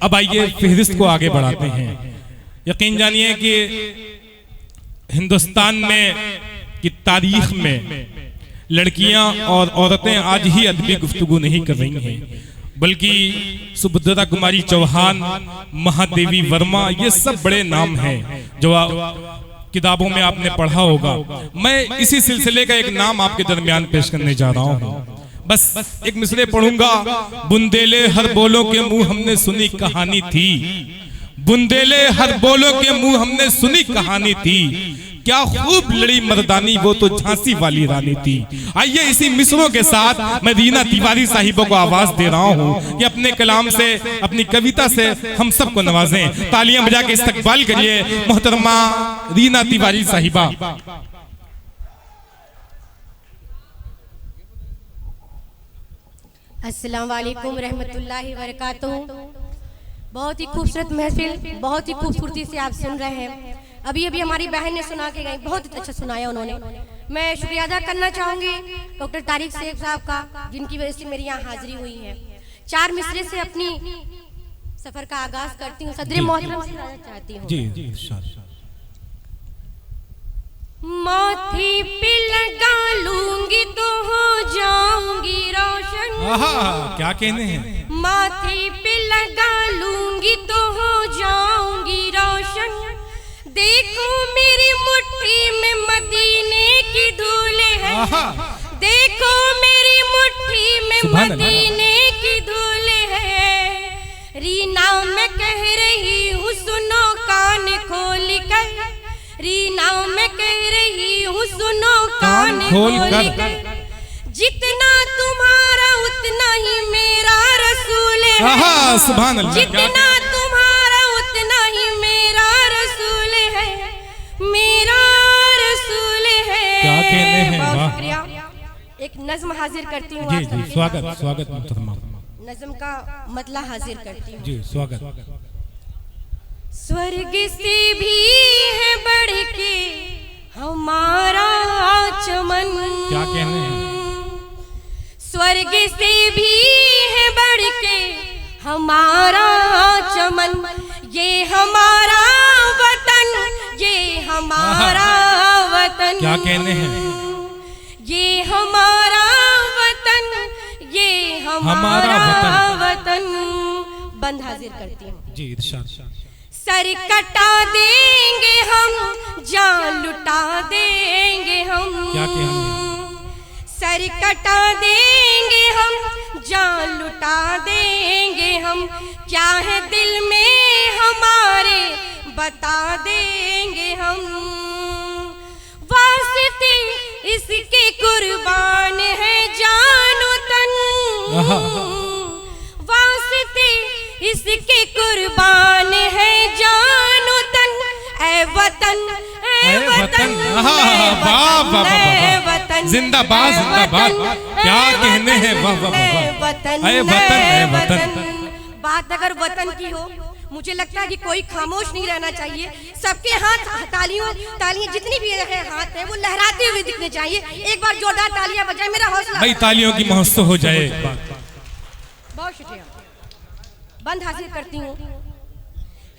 अब आइए फहरिस्त को आगे बढ़ाते हैं। यकीन जानिए कि हिंदुस्तान में की तारीख में लड़कियां और औरतें आज ही अदबी गुफ्तगू नहीं कर रही हैं, बल्कि सुभद्रा कुमारी चौहान, महादेवी वर्मा, ये सब बड़े नाम हैं जो किताबों में आपने पढ़ा होगा। मैं इसी सिलसिले का एक नाम आपके दरमियान पेश करने जा रहा हूँ। बस एक मिसरे पढ़ूंगा। बुंदेले हर बोलों के मुंह हमने सुनी कहानी थी, बुंदेले हर बोलों के मुंह हमने सुनी कहानी थी, क्या खूब लड़ी मर्दानी वो तो झांसी वाली रानी थी। आइए इसी मिसरों के साथ मैं रीना तिवारी साहिबों को आवाज दे रहा हूँ कि अपने कलाम से, अपनी कविता से हम सबको नवाजें। तालियां बजा के इस्तकबाल करिए मोहतरमा रीना तिवारी साहिबा। अस्सलाम वालेकुम रहमतुल्लाहि व बरकातुहू। बहुत ही खूबसूरत महफिल, बहुत ही खूबसूरती से आप सुन रहे हैं। अभी अभी हमारी बहन ने सुना के गई, बहुत अच्छा सुनाया उन्होंने। मैं शुक्रिया अदा करना चाहूंगी डॉक्टर तारिक शेख साहब का, जिनकी वजह से मेरी यहाँ हाजिरी हुई है। 4 मिसरे से अपनी सफर का आगाज करती हूँ। सदर मोहतरम से इजाजत चाहती हूँ। माथे पे लगा लूंगी तो हो जाऊंगी रोशन। क्या कहने हैं? माथे पे लगा लूंगी तो हो जाऊंगी रोशन। देखो मेरी मुट्ठी में मदीने की धूल है, देखो मेरी मुट्ठी में मदीने की धूल है। रीना मैं कह रही हूँ सुनो कान खोल कर, रीना मैं कह रही हूँ सुनो कान खोल कर। जितना तुम्हारा उतना ही मेरा रसूल है, सुभान अल्लाह। जितना तुम्हारा उतना ही मेरा रसूल है, मेरा रसूल है। क्या कहने हैं? बहुत शुक्रिया। एक नज्म हाजिर करती हूँ। जी जी, स्वागत स्वागत मोहतरमा। नज्म का मतला हाजिर करती हूँ। जी स्वागत। स्वर्ग से भी है बढ़ के हमारा चमन। क्या कहने हैं? स्वर्ग से भी है बढ़ के हमारा चमन, ये हमारा वतन, ये हमारा वतन। क्या कहने हैं? ये हमारा वतन, ये हमारा वतन। बंद हाजिर करती हूँ। जी इरशाद। सर कटा देंगे हम, जान लुटा देंगे हम। क्या कहने हैं? सर कटा देंगे हम, जान लुटा देंगे हम। क्या है दिल में हमारे बता देंगे हम। वास्ते इसके कुर्बान है जानो तन, वास्ते इसके कुर्बान है जानो तन। ऐ वतन, ऐ वतन, वतन, जिंदाबाद जिंदाबाद। क्या कहने हैं? वाह वाह वाह। ऐ वतन, ऐ वतन। बात अगर वतन की हो, मुझे लगता है कि कोई खामोश नहीं रहना चाहिए। सबके हाथ तालियां जितनी भी हाथ है वो लहराते हुए दिखने चाहिए। एक बार जोरदार तालियां बजाएं, मेरा हौसला। भाई तालियों की महोत्सव हो जाए। बहुत शुक्रिया। बंद हाजिर करती हूँ।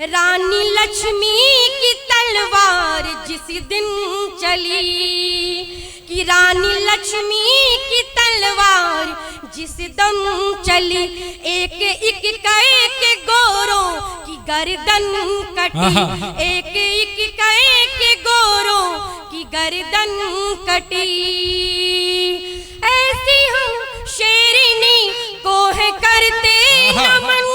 रानी लक्ष्मी की तलवार जिस दिन चली, कि रानी लक्ष्मी की तलवार जिस दम चली, एक एक के गोरों की गर्दन कटी, एक एक के गोरों की गर्दन कटी। ऐसी हम शेरनी को है करते नमन,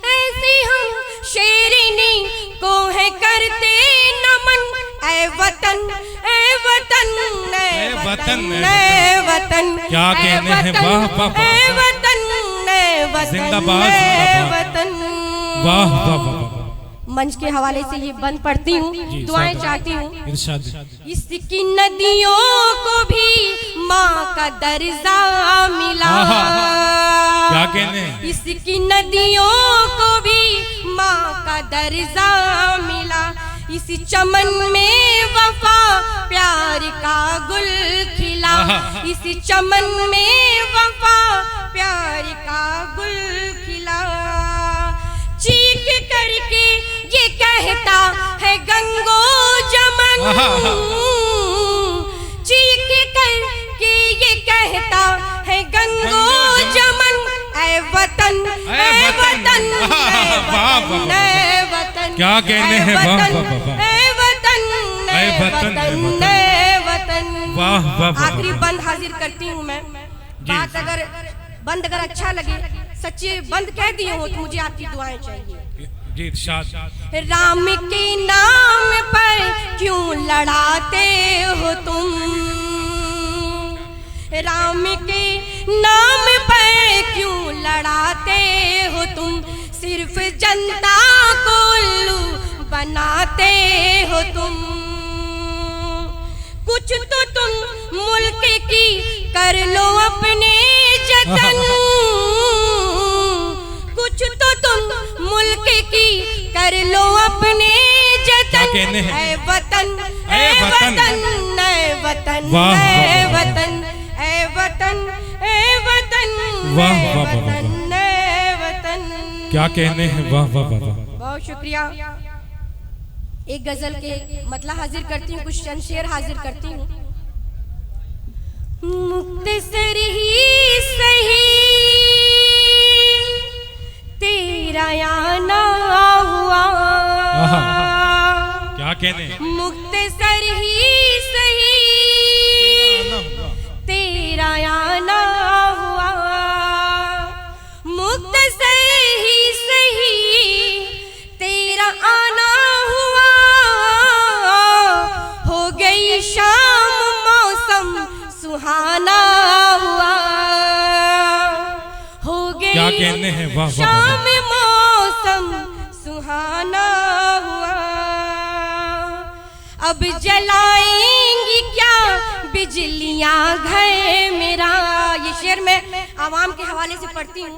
ऐसी हम शेरनी को है करते नमन। ऐ वतन, ऐ वतन, ऐ वतन, ऐ वतन। क्या कहने हैं? वाह वाह। ऐ वतन, ऐ वतन, जिंदाबाद ऐ वतन। वाह वाह वाह। मंच के हवाले से ये बंद पढ़ती हूँ, दुआएं चाहती हूँ। इरशाद। इसकी नदियों को भी माँ का दर्जा मिला। क्या कहने हैं? इसकी नदियों को भी माँ का दर्जा मिला। इसी चमन में वफा प्यार का गुल खिला, इसी चमन में वफा प्यार का गुल खिला। है गंगो जमन, चीख कर के ये कहता है गंगो जमन, ऐ वतन ऐ वतन ऐ वतन ऐ वतन, क्या कहने हैं, वाह ऐ वतन ऐ वतन ऐ वतन। वाह वाह। आखिरी बंद हाजिर करती हूँ मैं। बात अगर बंद अगर अच्छा लगे, सच्चे बंद कह दिए हो तो मुझे आपकी दुआएं चाहिए। जी इरशाद। राम के नाम पर क्यों लड़ाते हो तुम, राम के नाम पर क्यों लड़ाते हो तुम, सिर्फ जनता को उल्लू बनाते हो तुम। कुछ तो तुम मुल्क की कर लो अपने जतन, कुछ तो तुम मुल्क की कर लो अपने जतन, ऐ वतन ऐ वतन ऐ वतन ऐ वतन ऐ वतन ऐ वतन ऐ वतन ऐ वतन। क्या कहने हैं, वाह वाह वाह। बहुत शुक्रिया। एक गजल के मतलब हाजिर करती हूँ, कुछ चंद शेर हाजिर करती हूँ। मुख्तसर ही सही तेरा आना हुआ, क्या कहने, मुख्तसर ही सही तेरा आना हुआ, मुख्तसर ही सही तेरा आना हुआ, हो गई शाम मौसम सुहाना हुआ, हो गई क्या कहने हैं, वाह वाह। शाम मौसम सुहाना हुआ, अब जलाएंगी क्या बिजलियां घर मेरा। ये शेर मैं आवाम के हवाले से पढ़ती हूँ।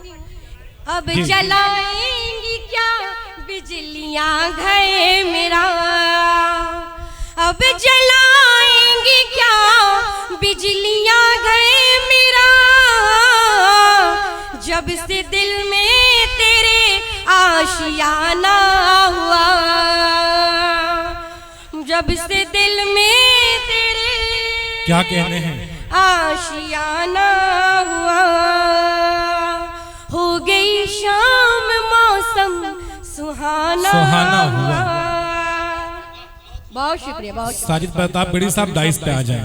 अब जलाएंगी क्या बिजलियां घर मेरा, अब जलाएंगी क्या बिजलियां घर मेरा, जब से दिल में तेरे आशियाना हुआ, जब से दिल में तेरे क्या कहने हैं, आशियाना हुआ, हो गई शाम मौसम सुहाना हुआ। बहुत शुक्रिया, बहुत साजिद प्रताप गढ़ी साहब डाइस पे आ जाए।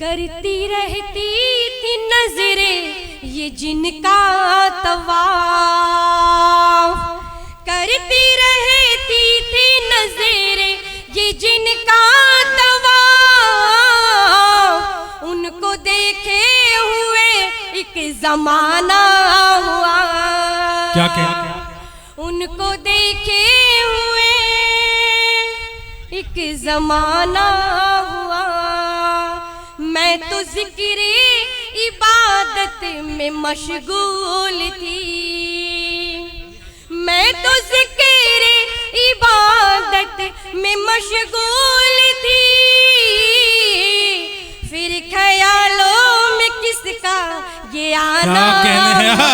करती रहती थी नजरें ये जिनका तवाफ, करती रहती थी नजरें ये जिनका तवाफ, उनको देखे हुए एक जमाना हुआ, क्या कहने, उनको देखे हुए एक जमाना हुआ, मैं तो जिक्र इबादत में मशगूल थी, मैं तो जिक्र इबादत में मशगूल थी, फिर ख्यालों में किसका ये आना हुआ,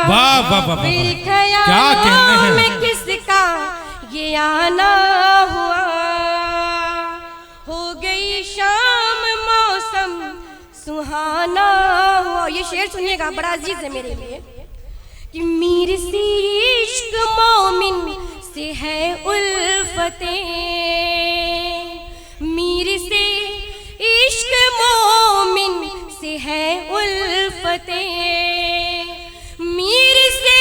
वाह वाह वाह। फिर ख्यालों में किसका ये आना हुआ, हो गई शाम मौसम सुहाना हुआ। ये शेर सुनिएगा, बड़ा अजीज है मेरे लिए। कि मीर सी इश्क मोमिन से है उल्फतें, मीर से इश्क मोमिन से है उल्फतें, मीर से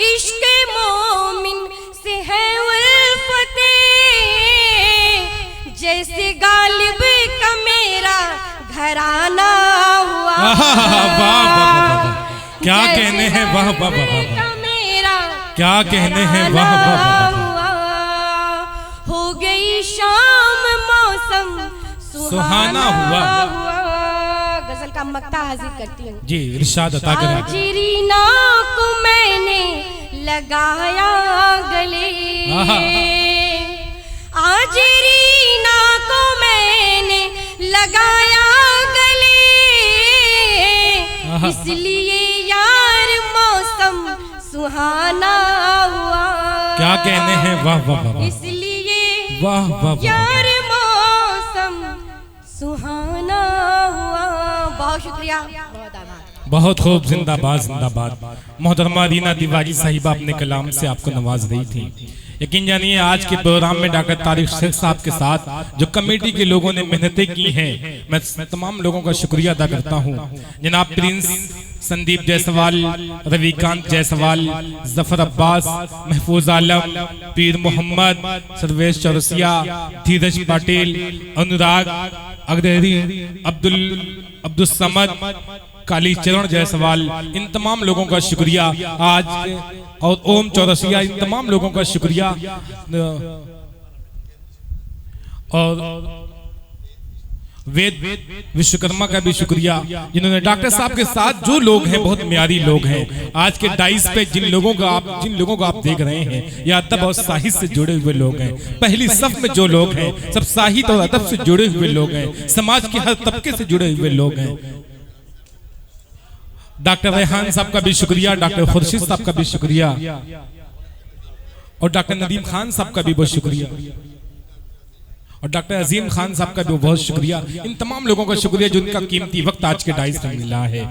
इश्क मोमिन से है उल्फतें, जैसे गालिब का मेरा घराना हुआ। क्या कहने हैं, वाह वाह वाह। मेरा क्या कहने हैं, वाह वाह। हो गई शाम मौसम सुहाना हुआ। गजल का मक्ता हाजिर करती हूँ जी, इरशाद अता करें। आजरीना को मैंने लगाया गले, आजरीना को मैंने लगाया गले, इसलिए यार मौसम सुहाना हुआ। क्या कहने हैं, वाह वाह वाह। इसलिए वाह वाह वाह। यार मौसम सुहाना हुआ। बहुत शुक्रिया, बहुत आभार। बहुत खूब, जिंदाबाद जिंदाबाद। मोहतरमा रीना तिवारी साहिबा अपने कलाम से आपको नवाज रही थी। यकीन जानिए आज के प्रोग्राम में डॉक्टर तारिक शेख साहब के साथ जो कमेटी के लोगों ने मेहनतें की हैं, मैं तमाम लोगों का शुक्रिया अदा करता हूं। जनाब प्रिंस, संदीप जायसवाल, रविकांत जायसवाल, जफर अब्बास, महफूज आलम, पीर मोहम्मद, सर्वेश चौरसिया, धीरज पाटिल, अनुराग अग्रहरी, अब्दुल समद, काली चरण जायसवाल, इन तमाम लोगों का शुक्रिया आज, और ओम चौरसिया, इन तमाम लोगों का शुक्रिया। और वेद विश्वकर्मा का भी शुक्रिया, जिन्होंने डॉक्टर साहब के साथ जो लोग हैं बहुत म्यारी लोग हैं। आज के डाइस पे जिन लोगों को आप देख रहे हैं, या अदब और साहित्य से जुड़े हुए लोग हैं। पहली सफ में जो लोग हैं सब साहित्य और अदब से जुड़े हुए लोग हैं, समाज के हर तबके से जुड़े हुए लोग हैं। डॉक्टर रेहान साहब का भी शुक्रिया, डॉक्टर खुर्शीद साहब का भी शुक्रिया, और डॉक्टर नदीम खान साहब का भी बहुत शुक्रिया, और डॉक्टर अजीम खान साहब का भी बहुत शुक्रिया। इन तमाम लोगों का शुक्रिया जिनका कीमती वक्त आज के डाइस में मिला है।